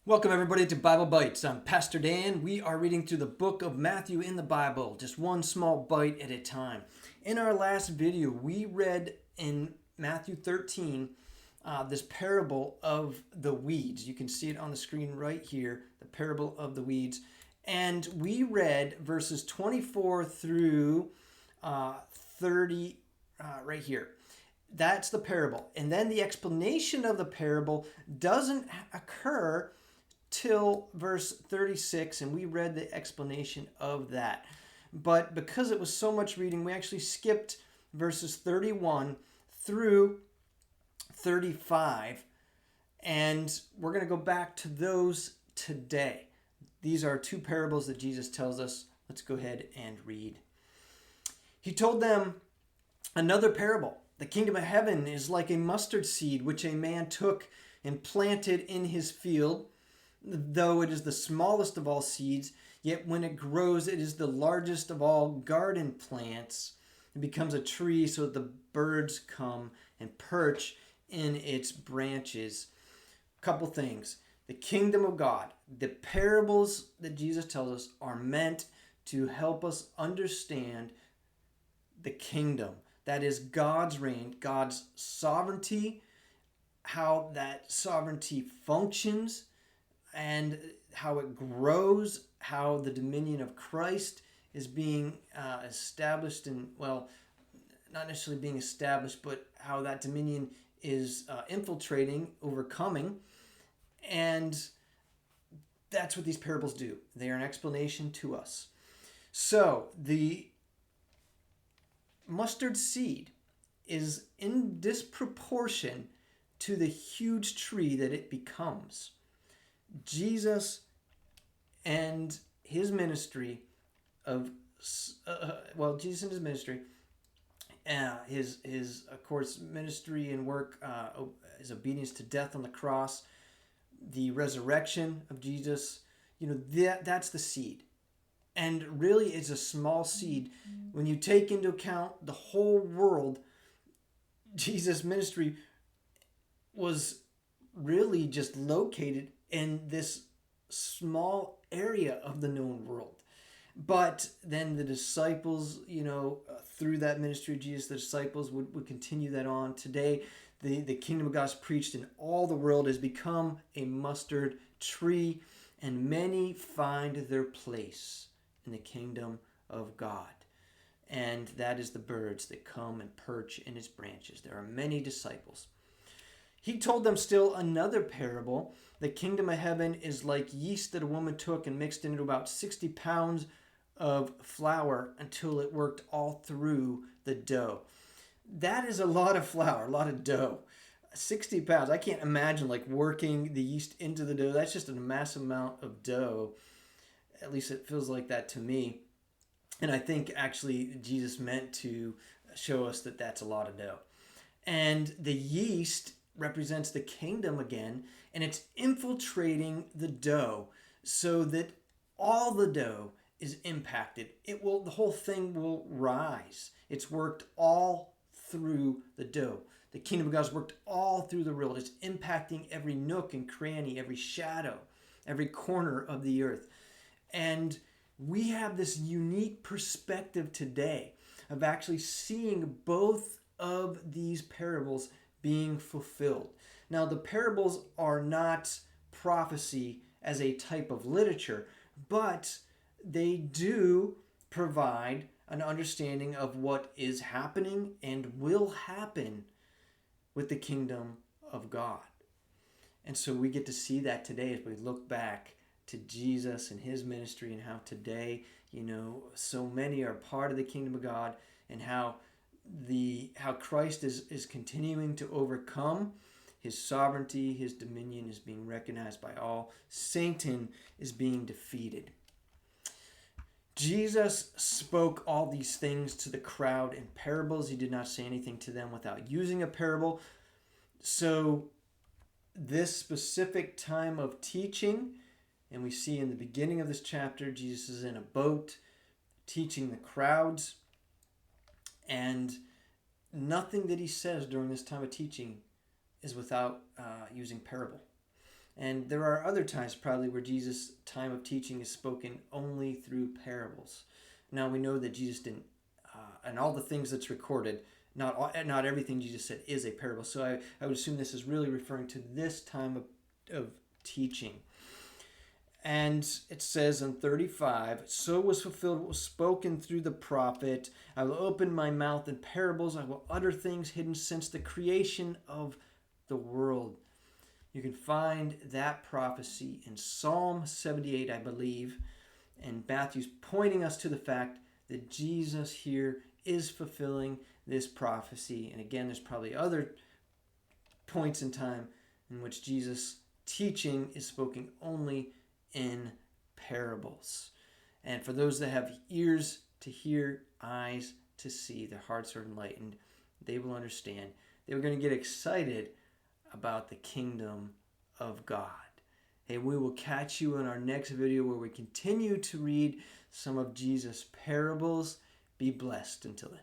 Welcome, everybody, to Bible Bites. I'm Pastor Dan. We are reading through the book of Matthew in the Bible, just one small bite at a time. In our last video, we read in Matthew 13 this parable of the weeds. You can see it on the screen right here, the parable of the weeds. And we read verses 24 through 30 right here. That's the parable. And then the explanation of the parable doesn't occur till verse 36, and we read the explanation of that. But because it was so much reading, we actually skipped verses 31 through 35, and we're going to go back to those today. These are two parables that Jesus tells us. Let's go ahead and read. He told them another parable. The kingdom of heaven is like a mustard seed which a man took and planted in his field. Though it is the smallest of all seeds, yet when it grows, it is the largest of all garden plants. It becomes a tree so that the birds come and perch in its branches. Couple things. The kingdom of God, the parables that Jesus tells us are meant to help us understand the kingdom. That is God's reign, God's sovereignty, how that sovereignty functions, and how it grows, how the dominion of Christ is being established, and, well, not necessarily being established, but how that dominion is infiltrating, overcoming. And that's what these parables do. They are an explanation to us. So the mustard seed is in disproportion to the huge tree that it becomes. Jesus and his ministry Jesus and his ministry, his of course ministry and work, his obedience to death on the cross, the resurrection of Jesus, that's the seed. And really it's a small seed when you take into account the whole world. Jesus' ministry was really just located in this small area of the known world. But then the disciples, through that ministry of Jesus, the disciples would continue that on. Today, the kingdom of God is preached in all the world, has become a mustard tree, and many find their place in the kingdom of God. And that is the birds that come and perch in its branches. There are many disciples. He told them still another parable. The kingdom of heaven is like yeast that a woman took and mixed into about 60 pounds of flour until it worked all through the dough. That is a lot of flour, a lot of dough. 60 pounds. I can't imagine working the yeast into the dough. That's just a massive amount of dough. At least it feels like that to me. And I think actually Jesus meant to show us that that's a lot of dough. And the yeast represents the kingdom again, and it's infiltrating the dough so that all the dough is impacted. The whole thing will rise. It's worked all through the dough. The kingdom of God has worked all through the world. It's impacting every nook and cranny, every shadow, every corner of the earth. And we have this unique perspective today of actually seeing both of these parables being fulfilled. Now, the parables are not prophecy as a type of literature, but they do provide an understanding of what is happening and will happen with the kingdom of God. And so we get to see that today as we look back to Jesus and his ministry, and how today, so many are part of the kingdom of God, and how Christ is continuing to overcome. His sovereignty, his dominion is being recognized by all. Satan is being defeated. Jesus spoke all these things to the crowd in parables. He did not say anything to them without using a parable. So this specific time of teaching, and we see in the beginning of this chapter, Jesus is in a boat teaching the crowds. And nothing that he says during this time of teaching is without using parable. And there are other times probably where Jesus' time of teaching is spoken only through parables. Now we know that Jesus didn't, and all the things that's recorded, not everything Jesus said is a parable. So I would assume this is really referring to this time of teaching. And it says in 35, so was fulfilled what was spoken through the prophet. I will open my mouth in parables. I will utter things hidden since the creation of the world. You can find that prophecy in Psalm 78, I believe. And Matthew's pointing us to the fact that Jesus here is fulfilling this prophecy. And again, there's probably other points in time in which Jesus' teaching is spoken only in parables. And for those that have ears to hear, eyes to see, their hearts are enlightened, they will understand. They were going to get excited about the kingdom of God. Hey, we will catch you in our next video where we continue to read some of Jesus' parables. Be blessed until then.